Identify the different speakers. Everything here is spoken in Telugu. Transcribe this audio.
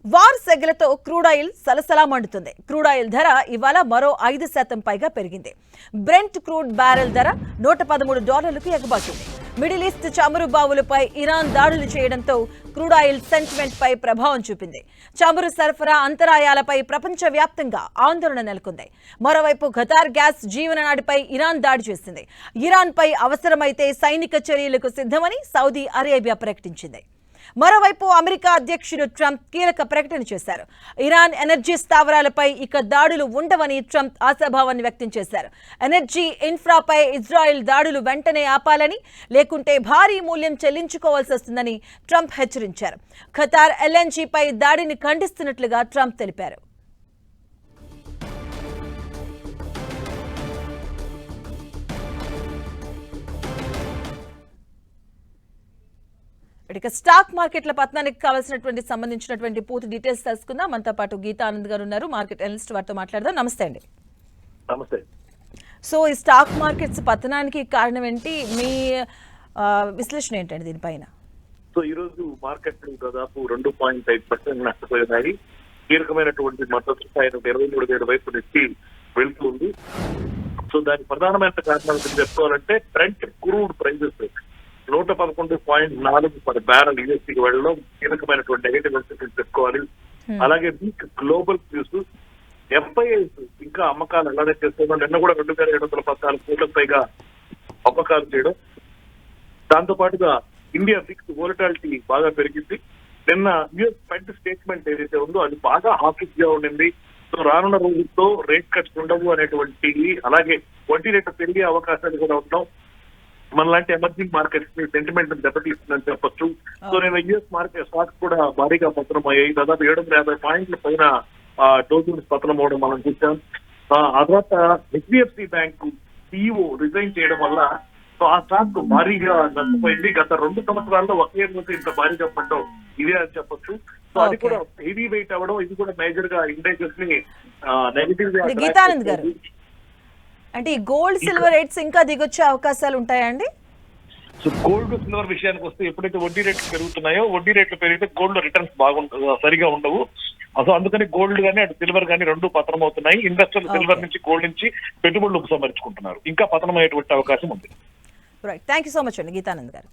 Speaker 1: వార్ సెగలతో క్రూడ్ ఆయిల్ సలసలా మండుతుంది. క్రూడ్ ఆయిల్ ధర ఇవాళ మరో 5% పైగా పెరిగింది. బ్రెంట్ క్రూడ్ బ్యారెల్ ధర $113కు ఎగబాకింది. మిడిల్ ఈస్ట్ చమురు బావులపై ఇరాన్ దాడులు చేయడంతో క్రూడ్ ఆయిల్ సెంటిమెంట్ పై ప్రభావం చూపింది. చమురు సరఫరా అంతరాయాలపై ప్రపంచవ్యాప్తంగా ఆందోళన నెలకొంది. మరోవైపు ఖతార్ గ్యాస్ జీవననాడిపై ఇరాన్ దాడి చేసింది. ఇరాన్ పై అవసరమైతే సైనిక చర్యలకు సిద్ధమని సౌదీ అరేబియా ప్రకటించింది. మరోవైపు అమెరికా అధ్యక్షుడు ట్రంప్ కీలక ప్రకటన చేశారు. ఇరాన్ ఎనర్జీ స్థావరాలపై ఇక దాడులు ఉండవని ట్రంప్ ఆశాభావాన్ని వ్యక్తం చేశారు. ఎనర్జీ ఇన్ఫ్రాపై ఇజ్రాయెల్ దాడులు వెంటనే ఆపాలని, లేకుంటే భారీ మూల్యం చెల్లించుకోవాల్సి వస్తుందని ట్రంప్ హెచ్చరించారు. ఖతార్ ఎల్ఎన్జీపై దాడిని ఖండిస్తున్నట్లుగా ట్రంప్ తెలిపారు. ఇక స్టాక్ మార్కెట్ల పతనానికి కావాల్సినటువంటి సంబంధించినటువంటి పూర్తి డీటెయిల్స్ తెలుసుకుందాం. మనతో పాటు గీతా ఆనంద్ గారు ఉన్నారు, మార్కెట్ అనలిస్ట్, వారితో మాట్లాడదాం. నమస్తే అండి.
Speaker 2: నమస్తే.
Speaker 1: సో ఈ స్టాక్ మార్కెట్స్ పతనానికి కారణం ఏంటి, మీ విశ్లేషణ ఏంటండి దీనిపైన?
Speaker 2: సో ఈ రోజు మార్కెట్ దాదాపు 2.5% నష్టపోయినాయి. కీలకమైనటువంటి మద్దతు స్థాయి 23,000 వైపు నెట్టి వెళ్తుంది. సో దానికి ప్రధానమైన కారణాలు చెప్పుకోవాలంటే Brent crude prices 111.4 per barrel యూఎస్సీకి వెళ్ళడం కీలకమైనటువంటి నెగటివ్ ఎఫెక్ట్ చెప్పుకోవాలి. అలాగే వీక్ గ్లోబల్ న్యూస్, ఎఫ్ఐఐస్ ఇంకా అమ్మకాలు అలానే చేస్తున్నాం. నిన్న కూడా 2,714 కోట్లకు పైగా అమ్మకాలు చేయడం. దాంతో పాటుగా ఇండియా ఫిక్స్ వోలటాలిటీ బాగా పెరిగింది. నిన్న యుఎస్ ఫెడ్ స్టేట్మెంట్ ఏదైతే ఉందో అది బాగా హాకిక్ గా ఉండింది. సో రానున్న రోజుల్లో రేట్ కట్స్ ఉండవు అనేటువంటి, అలాగే వడ్డీ రేటు పెరిగే అవకాశాలు కూడా ఉండవు. మనలాంటి ఎమర్జింగ్ మార్కెట్స్ ని సెంటిమెంట్ దెబ్బతీస్తుందని చెప్పొచ్చు. సో నేను యుఎస్ మార్కెట్ స్టాక్స్ కూడా భారీగా పతనం అయ్యాయి. దాదాపు 750 పాయింట్ల పైన డోజన్స్ పతనం అవడం మనం చూసాం. ఆ తర్వాత హెచ్డిఎఫ్సి బ్యాంక్ సిఇఓ రిజైన్ చేయడం వల్ల సో ఆ స్టాక్ భారీగా నష్టపోయింది. గత 2 సంవత్సరాల్లో ఒకే రోజు ఇంత భారీగా పడడం ఇదే అని చెప్పొచ్చు. సో అది కూడా హెవీ వెయిట్ అవ్వడం, ఇది కూడా మేజర్ గా ఇండెక్సెస్ ని నెగటివ్ గా.
Speaker 1: గీతానంద్ గారు, అంటే ఈ గోల్డ్ సిల్వర్ రేట్స్ ఇంకా దిగొచ్చే అవకాశాలు ఉంటాయండి?
Speaker 2: సో గోల్డ్ సిల్వర్ విషయానికి వస్తే ఎప్పుడైతే వడ్డీ రేట్లు పెరుగుతున్నాయో, వడ్డీ రేట్లు పెరిగితే గోల్డ్ రిటర్న్స్ సరిగా ఉండవు. సో అందుకని గోల్డ్ గానీ అటు సిల్వర్ గానీ రెండు పతనం అవుతున్నాయి. ఇన్వెస్టర్లు సిల్వర్ నుంచి గోల్డ్ నుంచి పెట్టుబడులు ఉపసంహరించుకుంటున్నారు. ఇంకా పతనం అయ్యేటువంటి అవకాశం ఉంది.
Speaker 1: Right, thank you so much అండి గీతానంద్ గారు.